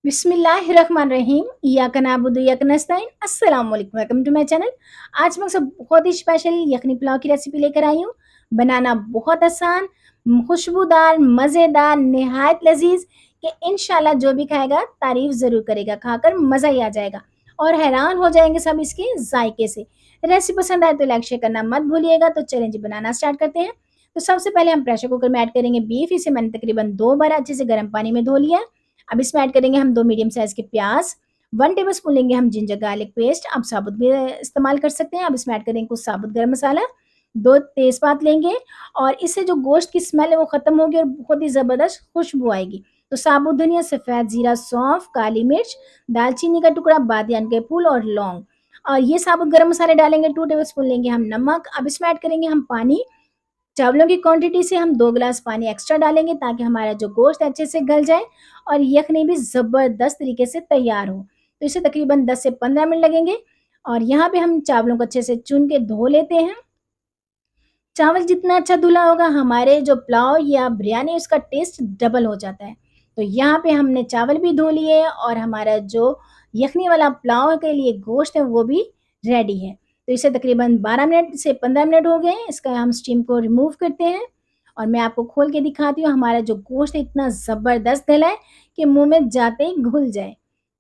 बिस्मिल्लाहिर्रहमानिर्रहीम। इय्याका नअबुदु व इय्याका नस्तईन। अस्सलाम वालेकुम, वेलकम टू माय चैनल। आज मैं सब बहुत ही स्पेशल यखनी पुलाव की रेसिपी लेकर आई हूँ। बनाना बहुत आसान, खुशबूदार, मज़ेदार, निहायत लज़ीज़ कि इंशाल्लाह जो भी खाएगा तारीफ़ ज़रूर करेगा, खाकर मज़ा ही आ जाएगा और हैरान हो जाएँगे सब इसके ज़ायके से। रेसिपी पसंद आए तो लाइक शेयर करना मत भूलिएगा। तो चलें जी बनाना स्टार्ट करते हैं। तो सबसे पहले हम प्रेशर कुकर में ऐड करेंगे बीफ। इसे मैंने तकरीबन 2 बार अच्छे से गर्म पानी में धो लिया है। अब इसमें ऐड करेंगे हम 2 मीडियम साइज़ के प्याज़, 1 टेबलस्पून लेंगे हम जिंजर गार्लिक पेस्ट, आप साबुत भी इस्तेमाल कर सकते हैं। अब इसमें ऐड करेंगे कुछ साबुत गरम मसाला, 2 तेज़पात लेंगे और इससे जो गोश्त की स्मेल है वो ख़त्म होगी और बहुत ही ज़बरदस्त खुशबू आएगी। तो साबुत धनिया, सफ़ेद ज़ीरा, सौंफ, काली मिर्च, दालचीनी का टुकड़ा, बादियान के फूल और लौंग और ये साबुत गरम मसाले डालेंगे। 2 टेबलस्पून लेंगे हम नमक। अब इसमें ऐड करेंगे हम पानी। चावलों की क्वांटिटी से हम 2 गिलास पानी एक्स्ट्रा डालेंगे ताकि हमारा जो गोश्त है अच्छे से गल जाए और यखनी भी ज़बरदस्त तरीके से तैयार हो। तो इसे तकरीबन 10 से 15 मिनट लगेंगे और यहाँ पे हम चावलों को अच्छे से चुन के धो लेते हैं। चावल जितना अच्छा धुला होगा हमारे जो पुलाव या बिरयानी उसका टेस्ट डबल हो जाता है। तो यहाँ पे हमने चावल भी धो लिए और हमारा जो यखनी वाला पुलाव के लिए गोश्त है वो भी रेडी है। तो इसे तकरीबन 12 मिनट से 15 मिनट हो गए हैं। इसका हम स्टीम को रिमूव करते हैं और मैं आपको खोल के दिखाती हूँ। हमारा जो गोश्त है इतना ज़बरदस्त गला है कि मुँह में जाते ही घुल जाए।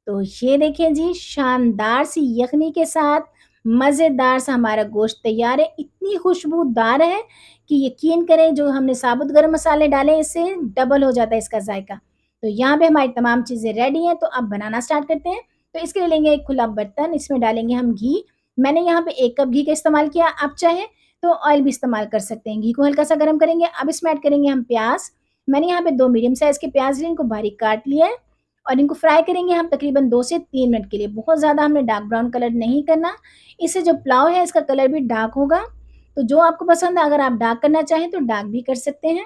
तो ये देखिए जी शानदार सी यखनी के साथ मज़ेदार सा हमारा गोश्त तैयार है। इतनी खुशबूदार है कि यकीन करें जो हमने साबुत गरम मसाले डाले इससे डबल हो जाता है इसका ज़ायका। तो यहाँ पे हमारी तमाम चीज़ें रेडी हैं तो अब बनाना स्टार्ट करते हैं। तो इसके लिए लेंगे एक खुला बर्तन, इसमें डालेंगे हम घी। मैंने यहाँ पे 1 कप घी का इस्तेमाल किया, आप चाहें तो ऑयल भी इस्तेमाल कर सकते हैं। घी को हल्का-सा गरम करेंगे, अब इसमें ऐड करेंगे हम प्याज़। मैंने यहाँ पे 2 मीडियम साइज़ के प्याज़ लिए, इनको बारीक काट लिया है और इनको फ्राई करेंगे हम तकरीबन 2 से 3 मिनट के लिए। बहुत ज़्यादा हमने डार्क ब्राउन कलर नहीं करना, इससे जो पुलाव है इसका कलर भी डार्क होगा। तो जो आपको पसंद है अगर आप डार्क करना चाहें तो डार्क भी कर सकते हैं।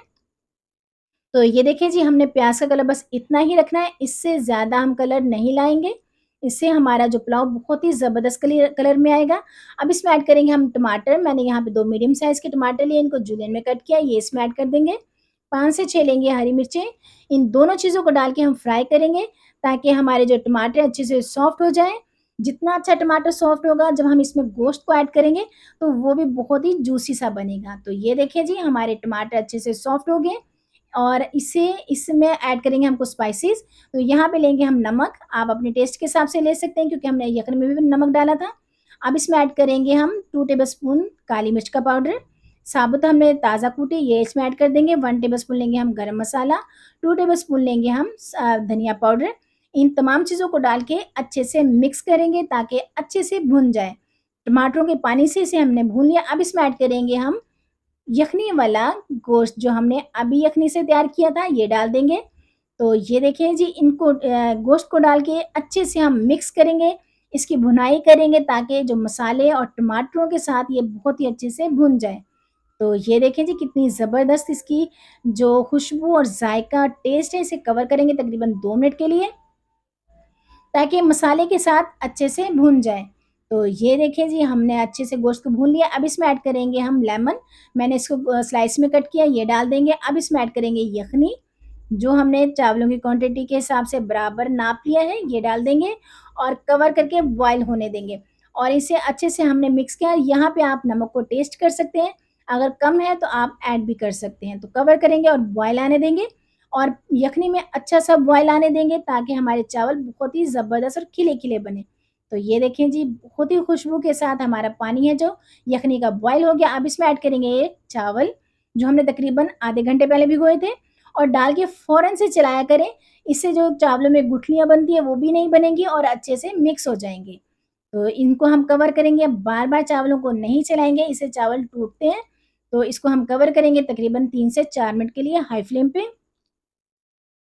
तो ये देखिए जी हमने प्याज़ का कलर बस इतना ही रखना है, इससे ज़्यादा हम कलर नहीं लाएँगे। इससे हमारा जो पुलाव बहुत ही ज़बरदस्त कलर में आएगा। अब इसमें ऐड करेंगे हम टमाटर। मैंने यहाँ पे 2 मीडियम साइज़ के टमाटर लिए, इनको जूलियन में कट किया, ये इसमें ऐड कर देंगे। 5 से 6 लेंगे हरी मिर्चें। इन दोनों चीज़ों को डाल के हम फ्राई करेंगे ताकि हमारे जो टमाटर अच्छे से सॉफ्ट हो जाएँ। जितना अच्छा टमाटर सॉफ्ट होगा जब हम इसमें गोश्त को ऐड करेंगे तो वो भी बहुत ही जूसी सा बनेगा। तो ये देखिए जी हमारे टमाटर अच्छे से सॉफ्ट हो गए और इसे इसमें ऐड करेंगे हम कुछ स्पाइसेस। तो यहाँ पे लेंगे हम नमक, आप अपने टेस्ट के हिसाब से ले सकते हैं क्योंकि हमने यखनी में भी नमक डाला था। अब इसमें ऐड करेंगे हम 2 टेबलस्पून काली मिर्च का पाउडर, साबुत हमने ताज़ा कूटी ये इसमें ऐड कर देंगे। 1 टेबलस्पून लेंगे हम गरम मसाला, 2 टेबलस्पून लेंगे हम धनिया पाउडर। इन तमाम चीज़ों को डाल के अच्छे से मिक्स करेंगे ताकि अच्छे से भुन जाए। टमाटरों के पानी से इसे हमने भून लिया। अब इसमें ऐड करेंगे हम यखनी वाला गोश्त जो हमने अभी यखनी से तैयार किया था ये डाल देंगे। तो ये देखिए जी इनको गोश्त को डाल के अच्छे से हम मिक्स करेंगे, इसकी भुनाई करेंगे ताकि जो मसाले और टमाटरों के साथ ये बहुत ही अच्छे से भुन जाए। तो ये देखें जी कितनी ज़बरदस्त इसकी जो खुशबू और ज़ायका टेस्ट है इसे कवर करेंगे तकरीबन 2 मिनट के लिए ताकि मसाले के साथ अच्छे से भुन जाए। तो ये देखिए जी हमने अच्छे से गोश्त को भून लिया। अब इसमें ऐड करेंगे हम लेमन, मैंने इसको स्लाइस में कट किया ये डाल देंगे। अब इसमें ऐड करेंगे यखनी, जो हमने चावलों की क्वांटिटी के हिसाब से बराबर नाप लिया है ये डाल देंगे और कवर करके बॉयल होने देंगे और इसे अच्छे से हमने मिक्स किया। यहाँ पे आप नमक को टेस्ट कर सकते हैं, अगर कम है तो आप ऐड भी कर सकते हैं। तो कवर करेंगे और बॉयल आने देंगे और यखनी में अच्छा सा बॉयल आने देंगे ताकि हमारे चावल बहुत ही ज़बरदस्त और खिले-खिले बने। तो ये देखें जी बहुत ही खुशबू के साथ हमारा पानी है जो यखनी का बॉयल हो गया। अब इसमें ऐड करेंगे ये चावल जो हमने तकरीबन आधे घंटे पहले भिगोए थे और डाल के फ़ौरन से चलाया करें। इससे जो चावलों में गुठलियाँ बनती हैं वो भी नहीं बनेंगी और अच्छे से मिक्स हो जाएँगे। तो इनको हम कवर करेंगे, बार-बार चावलों को नहीं चलाएँगे, इससे चावल टूटते हैं। तो इसको हम कवर करेंगे तकरीबन 3 से 4 मिनट के लिए हाई फ्लेम पे।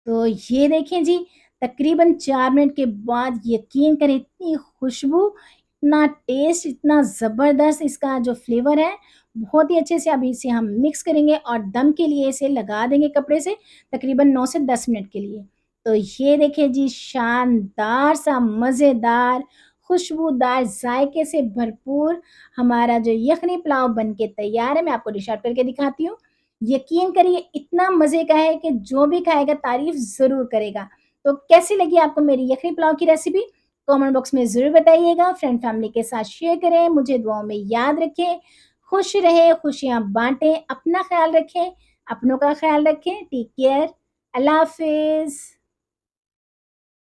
तो ये देखें जी, तकरीबन 4 मिनट के बाद यकीन करें इतनी खुशबू, इतना टेस्ट, इतना ज़बरदस्त इसका जो फ्लेवर है, बहुत ही अच्छे से अब इसे हम मिक्स करेंगे और दम के लिए इसे लगा देंगे कपड़े से तकरीबन 9 से 10 मिनट के लिए। तो ये देखिए जी शानदार सा मज़ेदार, खुशबूदार, ज़ायके से भरपूर हमारा जो यखनी पुलाव बन के तैयार है। मैं आपको डिश आउट करके दिखाती हूँ। यकीन करिए इतना मज़े का है कि जो भी खाएगा तारीफ़ ज़रूर करेगा। तो कैसी लगी आपको मेरी यखनी पुलाव की रेसिपी? कमेंट बॉक्स में ज़रूर बताइएगा। फ्रेंड फैमिली के साथ शेयर करें, मुझे दुआओं में याद रखें। खुश रहें, खुशियाँ बाँटें, अपना ख़्याल रखें, अपनों का ख़्याल रखें। Take care. अल्लाह हाफ़िज़।